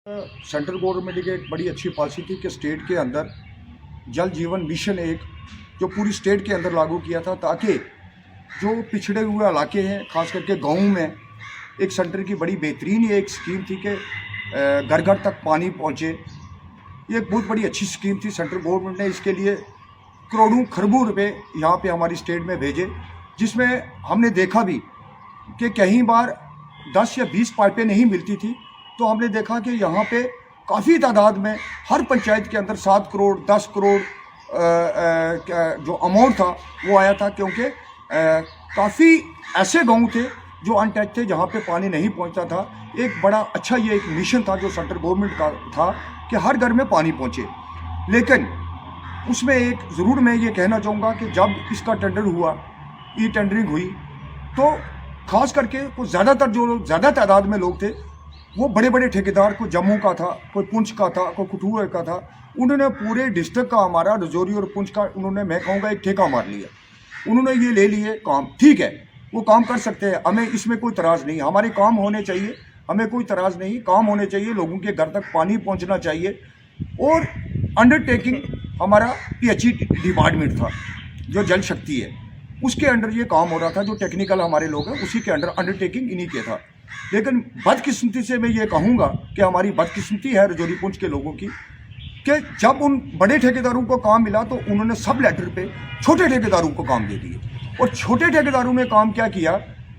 Central government की एक बड़ी अच्छी पॉलिसी थी कि स्टेट के अंदर जल जीवन मिशन एक जो पूरी स्टेट के अंदर लागू किया था, ताकि जो पिछड़े हुए इलाके हैं खास करके गाँव में एक सेंटर की बड़ी बेहतरीन ये एक स्कीम थी कि घर घर तक पानी पहुँचे। ये एक बहुत बड़ी अच्छी स्कीम थी। सेंट्रल गवर्नमेंट ने इसके लिए करोड़ों खरबों रुपए यहाँ पे हमारी स्टेट में भेजे, जिसमें हमने देखा भी कि कहीं बार 10 या 20 पाइपें नहीं मिलती थी, तो हमने देखा कि यहाँ पे काफ़ी तादाद में हर पंचायत के अंदर 7 करोड़ 10 करोड़ जो अमाउंट था वो आया था, क्योंकि काफ़ी ऐसे गांव थे जो अनटच थे, जहाँ पे पानी नहीं पहुँचता था। एक बड़ा अच्छा ये एक मिशन था जो सेंट्रल गवर्नमेंट का था कि हर घर में पानी पहुँचे। लेकिन उसमें एक ज़रूर मैं ये कहना चाहूँगा कि जब इसका टेंडर हुआ, ई टेंडरिंग हुई, तो ख़ास करके कुछ ज़्यादातर जो लोग ज़्यादा तादाद में लोग थे वो बड़े बड़े ठेकेदार, कोई जम्मू का था, कोई पुंछ का था, कोई कठुआ का था। उन्होंने पूरे डिस्ट्रिक्ट का, हमारा रजौरी और पुंछ का, उन्होंने मैं कहूँगा एक ठेका मार लिया। उन्होंने ये ले लिए काम। ठीक है, वो काम कर सकते हैं, हमें इसमें कोई तराज़ नहीं। हमारे काम होने चाहिए, हमें कोई तराज़ नहीं। काम होने चाहिए, लोगों के घर तक पानी पहुँचना चाहिए। और अंडरटेकिंग हमारा PHE डिपार्टमेंट था जो जल शक्ति है, उसके अंडर ये काम हो रहा था। जो टेक्निकल हमारे लोग हैं उसी के अंडर अंडरटेकिंग इन्हीं के था। लेकिन बदकिस्मती से मैं ये कहूँगा कि हमारी बदकिस्मती है रजौरी पुंछ के लोगों की, कि जब उन बड़े ठेकेदारों को काम मिला तो उन्होंने सब लेटर पे छोटे ठेकेदारों को काम दे दिए। और छोटे ठेकेदारों ने काम क्या किया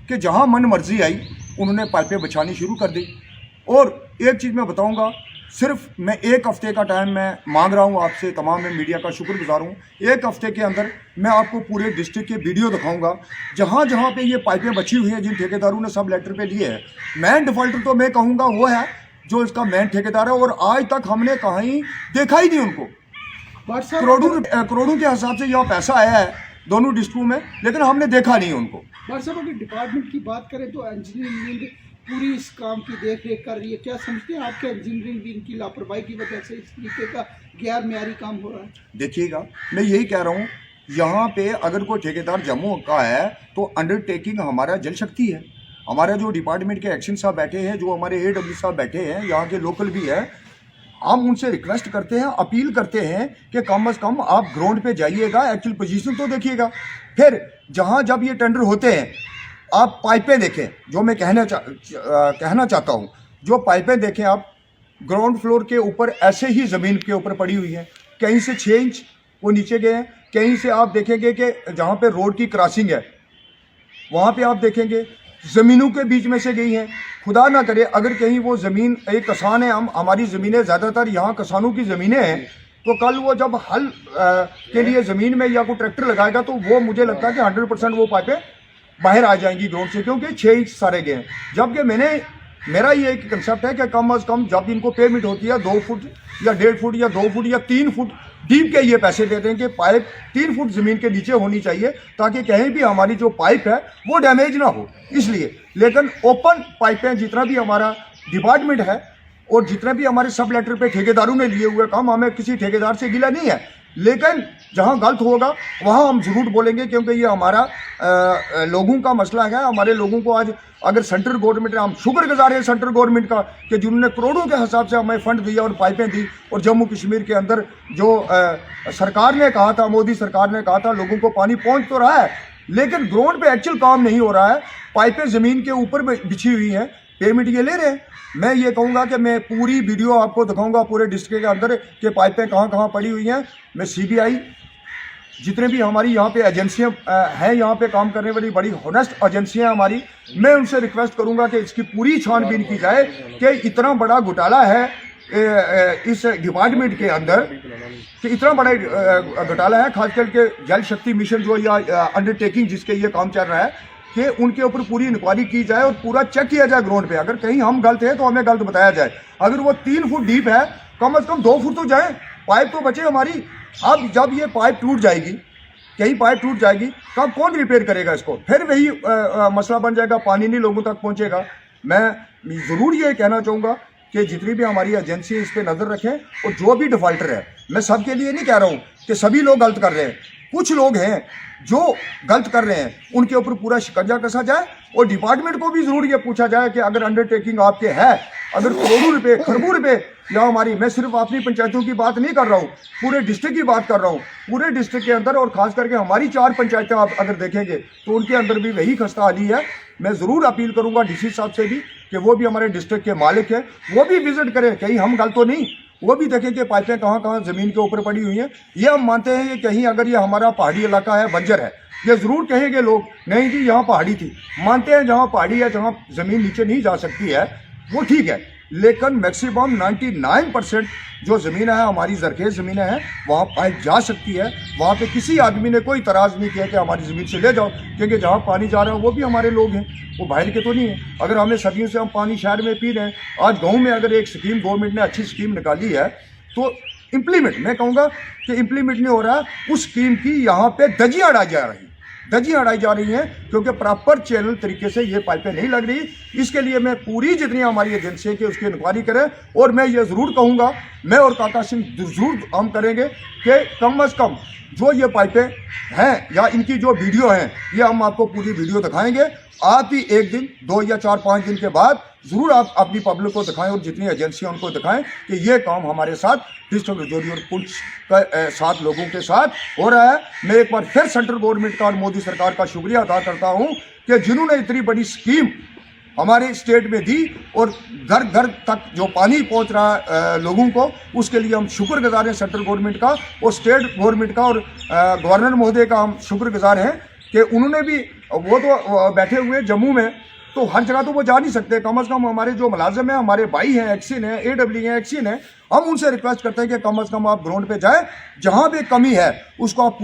कि जहाँ मन मर्जी आई उन्होंने पाइपें बिछानी शुरू कर दी। और एक चीज़ मैं बताऊँगा, सिर्फ मैं 1 हफ्ते का टाइम मैं मांग रहा हूँ आपसे, तमाम मैं मीडिया का शुक्रगुजार हूँ। 1 हफ्ते के अंदर मैं आपको पूरे डिस्ट्रिक्ट के वीडियो दिखाऊंगा जहाँ जहाँ पे ये पाइपें बची हुई हैं, जिन ठेकेदारों ने सब लेटर पे लिए हैं। मेन डिफॉल्टर तो मैं कहूँगा वो है जो इसका मेन ठेकेदार है, और आज तक हमने कहीं देखा ही नहीं उनको। करोड़ों के हिसाब से यह पैसा आया है दोनों डिस्ट्रिक्टों में, लेकिन हमने देखा नहीं उनको। साहब, अगर डिपार्टमेंट की बात करें तो इंजीनियरिंग पूरी इस काम की देख रेख कर रही है। क्या समझते हैं आपके इंजीनियरिंग भी इनकी लापरवाही की वजह से इस तरीके का गैर मेयारी काम हो रहा है? देखिएगा, मैं यही कह रहा हूँ, यहाँ पे अगर कोई ठेकेदार जम्मू का है तो अंडरटेकिंग हमारा जल शक्ति है। हमारा जो डिपार्टमेंट के एक्शन साहब बैठे हैं, जो हमारे AW साहब बैठे हैं, यहाँ के लोकल भी है, हम उनसे रिक्वेस्ट करते हैं, अपील करते हैं कि कम से कम आप ग्राउंड पे जाइएगा, एक्चुअल पोजीशन तो देखिएगा। फिर जहाँ जब ये टेंडर होते हैं आप पाइपें देखें। जो मैं कहना चाहता हूँ, जो पाइपें देखें आप, ग्राउंड फ्लोर के ऊपर ऐसे ही ज़मीन के ऊपर पड़ी हुई हैं, कहीं से 6 इंच वो नीचे गए हैं, कहीं से आप देखेंगे कि जहाँ पे रोड की क्रॉसिंग है वहाँ पे आप देखेंगे ज़मीनों के बीच में से गई हैं। खुदा ना करे अगर कहीं वो ज़मीन, एक किसान है, हम हमारी ज़मीनें ज़्यादातर यहाँ किसानों की ज़मीनें हैं, तो कल वो जब हल के लिए ज़मीन में या कोई ट्रैक्टर लगाएगा तो वो मुझे लगता है कि 100% वो पाइपें बाहर आ जाएंगी ग्राउंड से, क्योंकि 6 इंच सारे गए हैं। जबकि मेरा ये एक कंसेप्ट है कि कम अज़ कम जब इनको पेमेंट होती है 2 फुट या 1.5 फुट या 2 फुट या 3 फुट डीप के ये पैसे देते हैं कि पाइप 3 फुट ज़मीन के नीचे होनी चाहिए, ताकि कहीं भी हमारी जो पाइप है वो डैमेज ना हो, इसलिए। लेकिन ओपन पाइपें जितना भी हमारा डिपार्टमेंट है और जितने भी हमारे सब लेटर पे ठेकेदारों ने लिए हुए काम, हमें किसी ठेकेदार से गिला नहीं है, लेकिन जहां गलत होगा वहां हम जरूर बोलेंगे, क्योंकि ये हमारा लोगों का मसला है। हमारे लोगों को आज अगर सेंट्रल गवर्नमेंट, हम शुक्रगुजार हैं सेंट्रल गवर्नमेंट का कि जिन्होंने करोड़ों के हिसाब से हमें फंड दिया और पाइपें दी, और जम्मू कश्मीर के अंदर जो सरकार ने कहा था, मोदी सरकार ने कहा था, लोगों को पानी पहुँच तो रहा है, लेकिन ग्राउंड पे एक्चुअल काम नहीं हो रहा है। पाइपें ज़मीन के ऊपर बिछी हुई हैं, पेमेंट ये ले रहे हैं। मैं ये कहूँगा कि मैं पूरी वीडियो आपको दिखाऊंगा पूरे डिस्ट्रिक्ट के अंदर कि पाइपें कहाँ कहाँ पड़ी हुई हैं। मैं CBI, जितने भी हमारी यहाँ पे एजेंसियाँ हैं, यहाँ पे काम करने वाली बड़ी हॉनेस्ट एजेंसियाँ हैं हमारी, मैं उनसे रिक्वेस्ट करूँगा कि इसकी पूरी छानबीन की जाए कि इतना बड़ा घोटाला है इस डिपार्टमेंट के अंदर, कि इतना बड़ा घोटाला है, खास करके जल शक्ति मिशन जो या अंडरटेकिंग जिसके ये काम चल रहा है, कि उनके ऊपर पूरी इंक्वायरी की जाए और पूरा चेक किया जाए ग्राउंड पे। अगर कहीं हम गलत हैं तो हमें गलत बताया जाए। अगर वो 3 फुट डीप है, कम से कम 2 फुट तो जाए, पाइप तो बचे हमारी। अब जब ये पाइप टूट जाएगी, कहीं पाइप टूट जाएगी, कब कौन रिपेयर करेगा इसको? फिर वही मसला बन जाएगा, पानी नहीं लोगों तक पहुँचेगा। मैं ज़रूर ये कहना चाहूँगा कि जितनी भी हमारी एजेंसी है इस पर नज़र रखें, और जो भी डिफॉल्टर है, मैं सबके लिए नहीं कह रहा हूँ कि सभी लोग गलत कर रहे हैं, कुछ लोग हैं जो गलत कर रहे हैं, उनके ऊपर पूरा शिकंजा कसा जाए, और डिपार्टमेंट को भी जरूर ये पूछा जाए कि अगर अंडरटेकिंग आपके है, अगर करोड़ों रुपए खरबों रुपए या हमारी, मैं सिर्फ अपनी पंचायतों की बात नहीं कर रहा हूँ, पूरे डिस्ट्रिक्ट की बात कर रहा हूँ, पूरे डिस्ट्रिक्ट के अंदर, और खास करके हमारी 4 पंचायतें आप अगर देखेंगे तो उनके अंदर भी वही खस्ता हाली है। मैं ज़रूर अपील करूँगा डीसी साहब से भी कि वो भी हमारे डिस्ट्रिक्ट के मालिक हैं, वो भी विजिट करें, कहीं हम गलत तो नहीं, वो भी देखें कि पाइपें कहाँ कहाँ ज़मीन के ऊपर पड़ी हुई हैं। ये हम मानते हैं कि कहीं अगर ये हमारा पहाड़ी इलाका है, बंजर है, ये ज़रूर कहेंगे लोग, नहीं जी यहाँ पहाड़ी थी, मानते हैं जहाँ पहाड़ी है, जहाँ ज़मीन नीचे नहीं जा सकती है वो ठीक है, लेकिन मैक्सिमम 99% जो ज़मीनें हैं हमारी ज़रखेज़ ज़मीनें हैं, वहाँ पाइप जा सकती है, वहाँ पे किसी आदमी ने कोई तराज़ नहीं किया कि हमारी ज़मीन से ले जाओ, क्योंकि जहाँ पानी जा रहा है वो भी हमारे लोग हैं, वो बाहर के तो नहीं है। अगर हमें सदियों से हम पानी शहर में पी रहे हैं, आज गाँव में अगर एक स्कीम गवर्नमेंट ने अच्छी स्कीम निकाली है तो इम्प्लीमेंट, मैं कहूँगा कि इम्प्लीमेंट नहीं हो रहा, उस स्कीम की यहाँ पर धज्जियाँ उड़ाई जा रही हैं, धज्जियाँ उड़ाई जा रही हैं, क्योंकि प्रॉपर चैनल तरीके से ये पाइपें नहीं लग रही। इसके लिए मैं पूरी जितनी हमारी एजेंसी है कि उसकी इंक्वायरी करें, और मैं ये ज़रूर कहूँगा, मैं और काका सिंह ज़रूर हम करेंगे कि कम अज़ कम जो ये पाइपें हैं या इनकी जो वीडियो हैं, ये हम आपको पूरी वीडियो दिखाएंगे। आप भी एक दिन, 2 या 4-5 दिन के बाद ज़रूर आप अपनी पब्लिक को दिखाएं, और जितनी एजेंसियां उनको दिखाएं कि ये काम हमारे साथ डिस्ट्रिक्ट रजौरी और पुंछ का 7 लोगों के साथ हो रहा है। मैं एक बार फिर सेंट्रल गवर्नमेंट का और मोदी सरकार का शुक्रिया अदा करता हूं कि जिन्होंने इतनी बड़ी स्कीम हमारे स्टेट में दी, और घर घर तक जो पानी पहुंच रहा है लोगों को, उसके लिए हम शुक्रगुजार हैं सेंट्रल गवर्नमेंट का और स्टेट गवर्नमेंट का, और गवर्नर महोदय का हम शुक्रगुजार हैं कि उन्होंने भी, वो तो बैठे हुए जम्मू में, तो हर जगह तो वो जा नहीं सकते, कम से कम हमारे जो मुलाजिम हैं, हमारे भाई हैं, एक्सिन है, AW हैं, एक्सिन है, हम उनसे रिक्वेस्ट करते हैं कि कम से कम आप ग्राउंड पे जाएं, जहां भी कमी है उसको आप